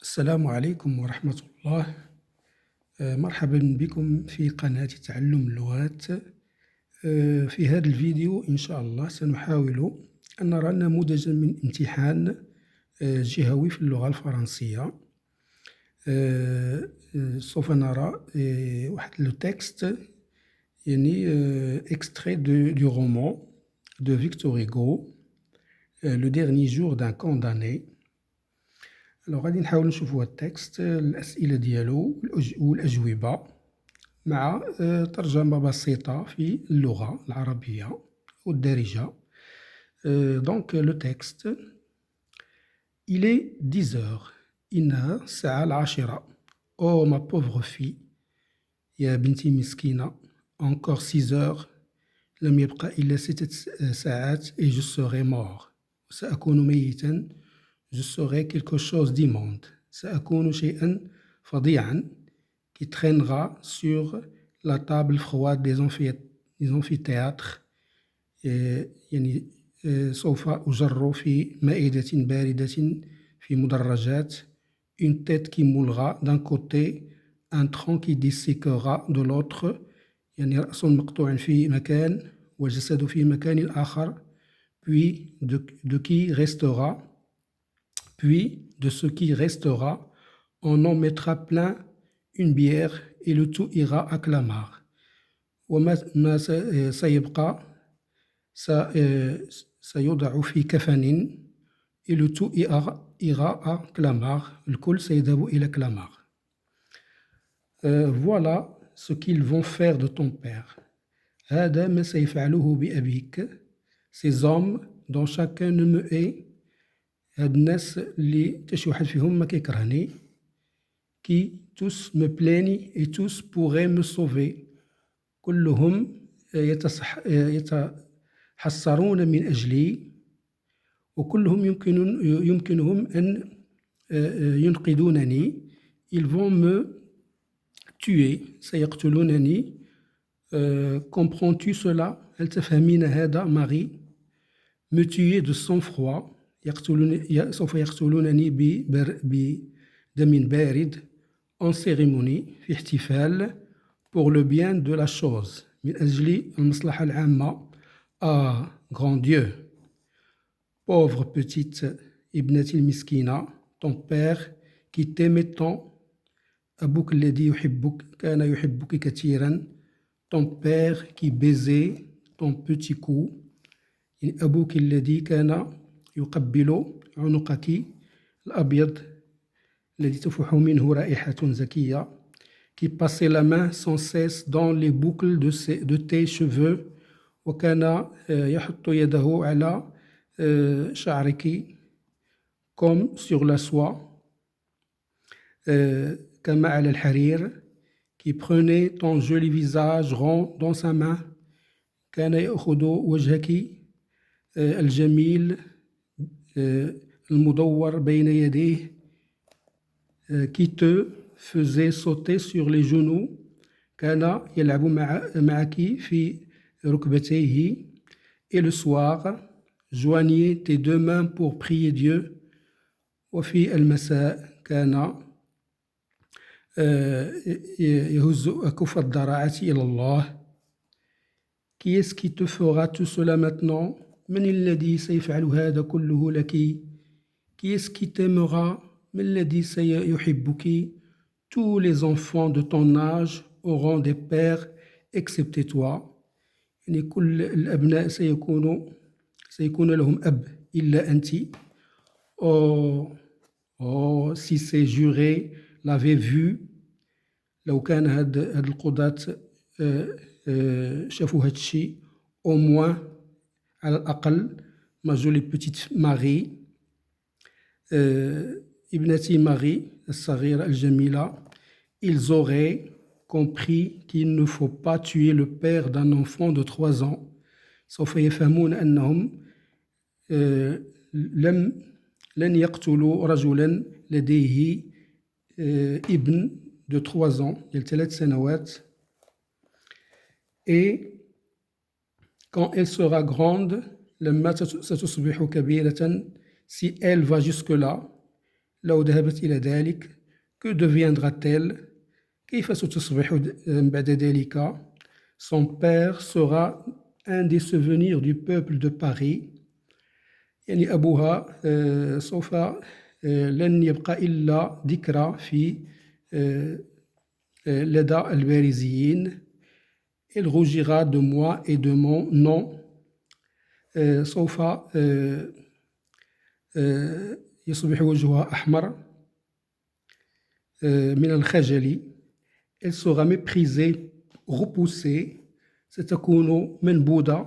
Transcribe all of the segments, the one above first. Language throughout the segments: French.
السلام عليكم ورحمة الله. مرحبا بكم في قناة تعلم اللغات. في هذا الفيديو إن شاء الله سنحاول أن نرى نموذجا من امتحان جهوي في اللغة الفرنسية. سوف نرى واحد لو تكست، يعني extrait du roman de Victor Hugo, le dernier jour d'un condamné. Alors غادي نحاول نشوفوا التكست، الأسئلة ديالو والأجوبة مع ترجمة بسيطة في اللغة العربية والدارجة. Donc le texte, il est 10 heures. إنها الساعة 10. Oh ma pauvre fille, يا بنتي مسكينة. Encore 6 heures. لم يبقى إلا 6 ساعات et je serai mort. سأكون ميتا. Je serai quelque chose d'immonde. سأكون شيئا فظيعا qui traînera sur la table froide des amphithéâtres. يعني سوف أجر في مائدة باردة في مدرجات. Une tête qui moulera d'un côté, un tronc qui disséquera de l'autre. يعني رأس مقطوع في مكان والجسد في مكان آخر. Puis de qui restera. Puis, de ce qui restera, on en mettra plein une bière et le tout ira à clamart. وما سيبقى سيوضع في كفن et le tout ira à clamart. الكل سيذهب إلى clamart. Voilà ce qu'ils vont faire de ton père. هذا ما سيفعله بأبيك. Ces hommes dont chacun ne me hait. هاد الناس اللي تاش واحد فيهم ما كيكرهني. qui tous me plaignent et tous pourraient me sauver. كلهم يتحسرون من أجلي وكلهم يمكنهم أن ينقذونني. ils vont me tuer. سيقتلونني. comprends-tu cela? هل تفهمين هذا ماري؟ me tuer de sang-froid. سوف يقتلونني بدم بارد. en cérémonie في احتفال. pour le bien de la chose من أجل المصلحة العامة. ah grand Dieu. pauvre petite ابنتي المسكينة. ton père qui t'aimait tant. أبوك الذي يحبك كان يحبك كثيرا. ton père qui baisait ton petit cou. أبوك الذي كان يقبل عنقك الأبيض الذي تفوح منه رائحة زكية. qui passait la main sans cesse dans les boucles de tes cheveux. وكان يحط يده على شعرك comme sur la soie. كما على الحرير. qui prenait ton joli visage rond dans sa main. كان يأخذ وجهك الجميل المدور بين يديه. qui te faisait sauter sur les genoux. كان يلعب معك في ركبتيه. et le soir joignez tes deux mains pour prier Dieu. وفي المساء كان يهز أكف الضراعة إلى الله. qui est-ce qui te fera tout cela maintenant? من الذي سيفعل هذا كله لك؟ qui est-ce qui t'aimera? من الذي سيحبك؟ tous les enfants de ton âge auront des pères excepté toi. يعني كل الأبناء سيكون لهم أب إلا أنت. oh si ces jurés l'avaient vu. لو كان هاد القضاة شافوا هاد الشيء. au moins على الأقل ma jolie petite Marie. ابنتي ماري الصغيرة الجميلة. ils auraient compris qu'il ne faut pas tuer le père d'un enfant de 3 ans. سوف يفهمون أنهم لن يقتلوا رجلا لديه ابن de 3 ans ديال 3 سنوات. et quand elle sera grande لما ستصبح كبيرة. si elle va jusque là. لو ذهبت إلى ذلك que deviendra-t-elle كيف ستصبح بعد ذلك son père sera un des souvenirs du peuple de Paris يعني أبوها سوف لن يبقى إلا ذكرى في لدى الباريزيين il rougira de moi et de mon nom سوف يصبح وجهها أحمر من الخجل elle sera méprisée repoussée ستكون منبوذة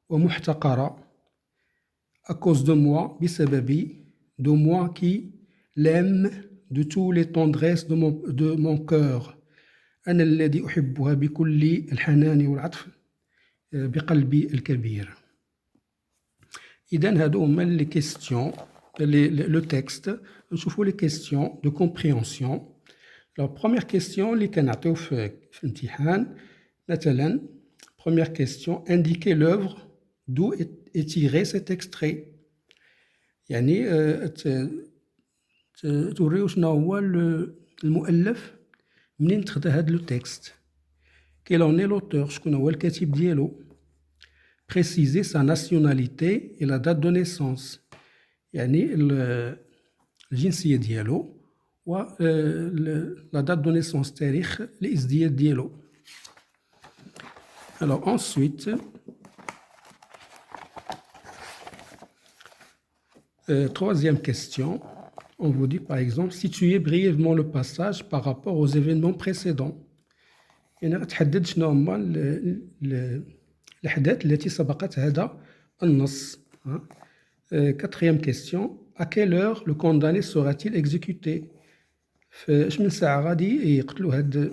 ومحتقرة à cause de moi بسببي de moi qui l'aime de toutes les tendresses de mon cœur أنا الذي أحبها بكل الحنان والعطف بقلبي الكبير إذن هادو هما لي كيستيون le texte نشوفوا لي كيستيون de compréhension alors première question اللي كنعطيو في الامتحان مثلا première question indiquer l'œuvre d'où est tiré cet extrait يعني توريو شنو هو المؤلف منين تخدا هاد لو تكست quel en est l'auteur شكون هو الكاتب ديالو préciser sa nationalité et la date de naissance يعني الجنسية ديالو و la date de naissance تاريخ الازدياد ديالو alors ensuite troisième question on vous dit par exemple situer brièvement le passage par rapport aux événements précédents يعني غتحدد شنو هما الأحداث التي سبقت هذا النص quatrième question à quelle heure le condamné sera-t-il exécuté فاش من ساعة غادي يقتلوا هاد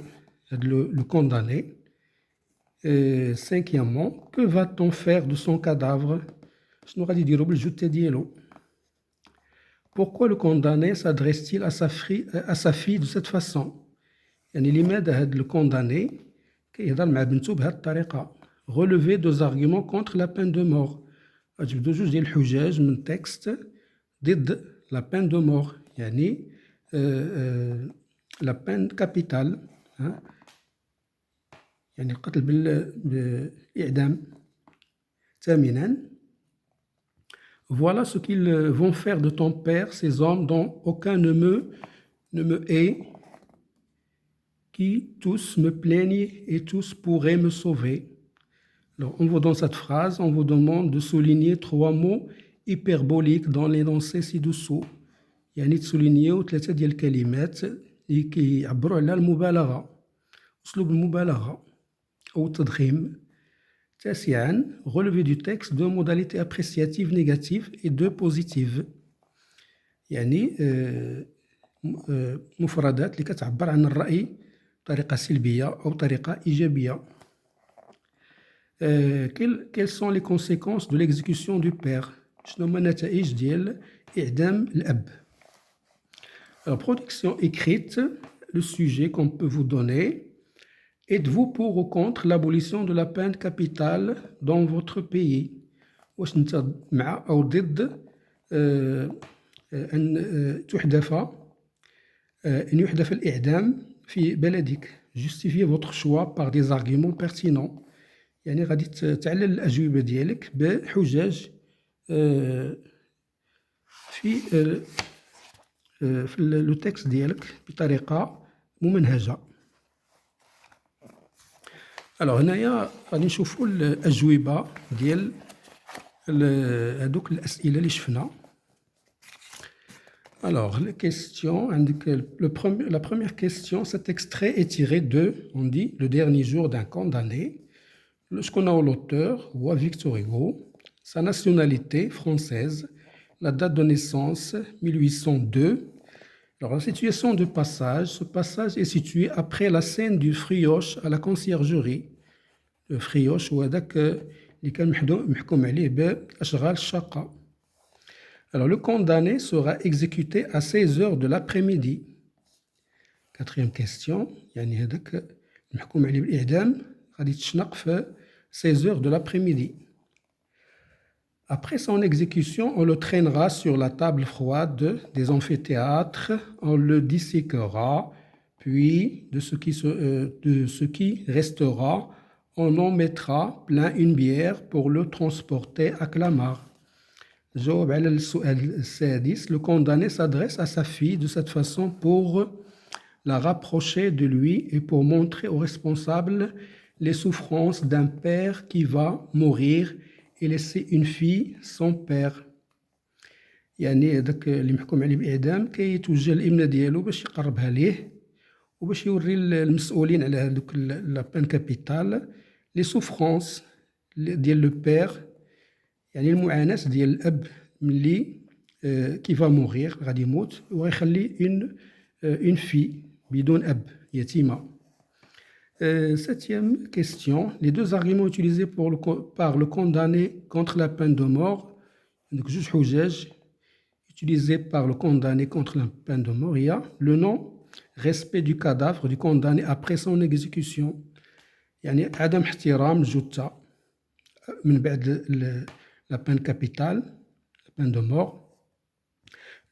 le condamné cinquièmement que va-t-on faire de son cadavre شنو غادي يديروا بالجثة ديالو pourquoi le condamné s'adresse-t-il à sa fille de cette façon يعني لماذا هاد le condamné كيهضر مع بنته بهاد الطريقة relever deux arguments contre la peine de mort غتجبدو جوج ديال الحجاج من تكست ضد la peine de mort يعني la peine capitale يعني القتل بالإعدام ثامنا voilà ce qu'ils vont faire de ton père ces hommes dont aucun ne me hait qui tous me plaignent et tous pourraient me sauver alors on vous donne cette phrase on vous demande de souligner trois mots hyperboliques dans l'énoncé ci-dessous يعني تسولينيو ثلاثة ديال الكلمات اللي كيعبروا على المبالغة أسلوب المبالغة أو التضخيم تاسعاً relever du texte deux modalités appréciatives négatives et deux positives يعني مفردات اللي كتعبر عن الرأي بطريقة سلبية أو طريقة إيجابية quelles sont les conséquences de l'exécution du père شنو هما النتائج ديال إعدام الأب alors production écrite le sujet qu'on peut vous donner êtes-vous pour ou contre l'abolition de la peine capitale dans votre pays واش انت مع أو ضد أن يحدث الإعدام في بلدك justifiez votre choix par des arguments pertinents يعني غادي تعلل الأجوبة ديالك بحجاج في لو تكست ديالك بطريقة ممنهجة alors هنايا غادي نشوفوا الأجوبة ديال هذوك الأسئلة اللي شفنا alors les questions la première question cet extrait est tiré de on dit le dernier jour d'un condamné شكون هو l'auteur هو Victor Hugo sa nationalité française la date de naissance 1802 alors la situation de passage ce passage est situé après la scène du frioche à la conciergerie le frioche هو داك اللي كان محكوم عليه بأشغال الشقة alors le condamné sera exécuté à 16 heures de l'après-midi quatrième question يعني هذاك المحكوم عليه بالإعدام غادي تشنق في 16 heures de l'après-midi Après son exécution, on le traînera sur la table froide des amphithéâtres, on le disséquera, puis de ce qui restera, on en mettra plein une bière pour le transporter à Clamart. جاوب على السؤال السادس. Le condamné s'adresse à sa fille de cette façon pour la rapprocher de lui et pour montrer aux responsables les souffrances d'un père qui va mourir et laisser une fille sans père. يعني هذاك اللي محكوم عليه بالإعدام كيتوجه الابنة ديالو باش يقربها ليه وباش يوري المسؤولين على هذوك لا بان كابيتال لي سوفرونس ديال لو بير، يعني المعاناة ديال الأب ملي كيفا موغيغ غادي يموت وغيخلي اون في بدون أب يتيمة. Septième question. Les deux arguments utilisés par le condamné contre la peine de mort, donc juge حجاج utilisés par le condamné contre la peine de mort, il y a le non respect du cadavre du condamné après son exécution. يعني عدم احترام الجثة من بعد la peine capitale, la peine de mort.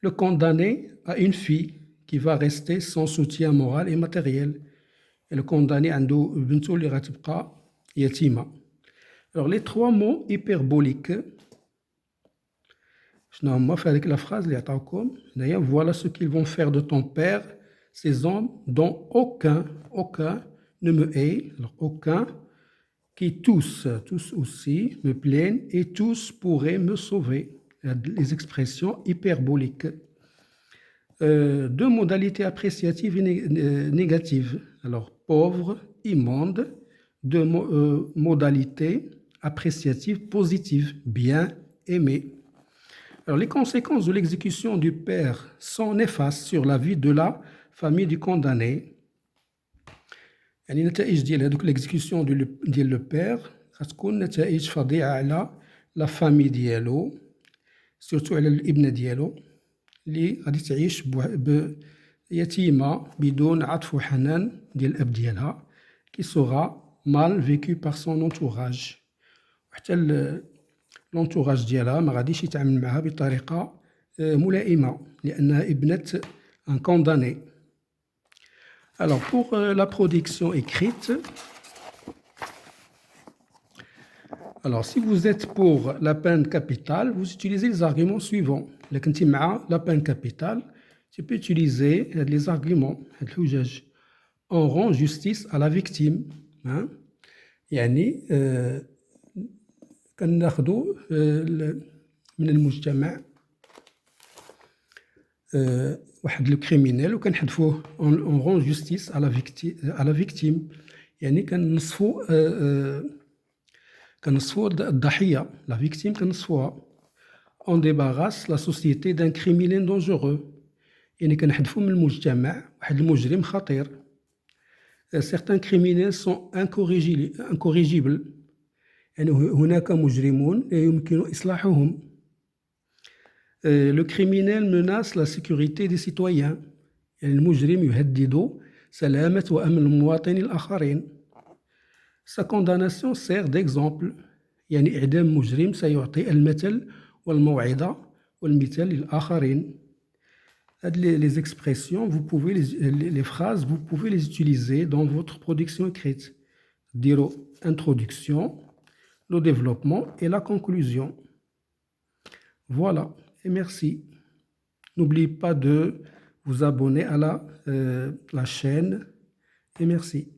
Le condamné a une fille qui va rester sans soutien moral et matériel. Et le condamné عنده بنته اللي غتبقى يتيمة. Alors les trois mots hyperboliques شنو هما في هذيك la phrase اللي عطاوكم هنايا voilà ce qu'ils vont faire de ton père ces hommes dont aucun ne me hait. Alors aucun qui tous aussi me plaignent et tous pourraient me sauver. Les expressions hyperboliques. Deux modalités appréciatives et négatives. Alors, pauvre, immonde. Deux modalités appréciatives positives, bien, aimé. Alors, les conséquences de l'exécution du père sont néfastes sur la vie de la famille du condamné. يعني نتائج ديال هذوك l'exécution ديال لو بير غتكون نتائج فظيعة على لا فامي ديالو، سورتو على الابنة ديالو اللي غادي تعيش يتيمة بدون عطف وحنان ديال الأب ديالها qui sera mal vécu par son entourage. وحتى l'entourage ديالها ما غاديش يتعامل معها بطريقة ملائمة لأنها ابنة un condamné. Alors, pour la production écrite, alors si vous êtes pour la peine capitale, vous utilisez les arguments suivants. لكن انت مع la peine capitale, tu peux utiliser les arguments. الحجج. On rend justice à la victime. Hein? يعني كناخذوا من المجتمع واحد لو كريمينال وكنحذفوه اون رون جوستيس على فيكتيم، يعني كنصفوا الضحيه لا فيكتيم كنصفوها. اون ديباغاس لا سوسيتي دان كريمينال دونجورو، يعني كنحذفوا من المجتمع واحد المجرم خطير. certains criminels sont incorrigibles، يعني هناك مجرمون يمكن إصلاحهم. Le criminel menace la sécurité des citoyens، يعني المجرم يهدد سلامة وأمن المواطنين الآخرين. Sa condamnation sert d'exemple، يعني إعدام مجرم سيعطي المثل والموعظة والمثال للآخرين. Les expressions, les phrases, vous pouvez les utiliser dans votre production écrite. Dire introduction, le développement et la conclusion. Voilà, et merci. N'oubliez pas de vous abonner à la chaîne et merci.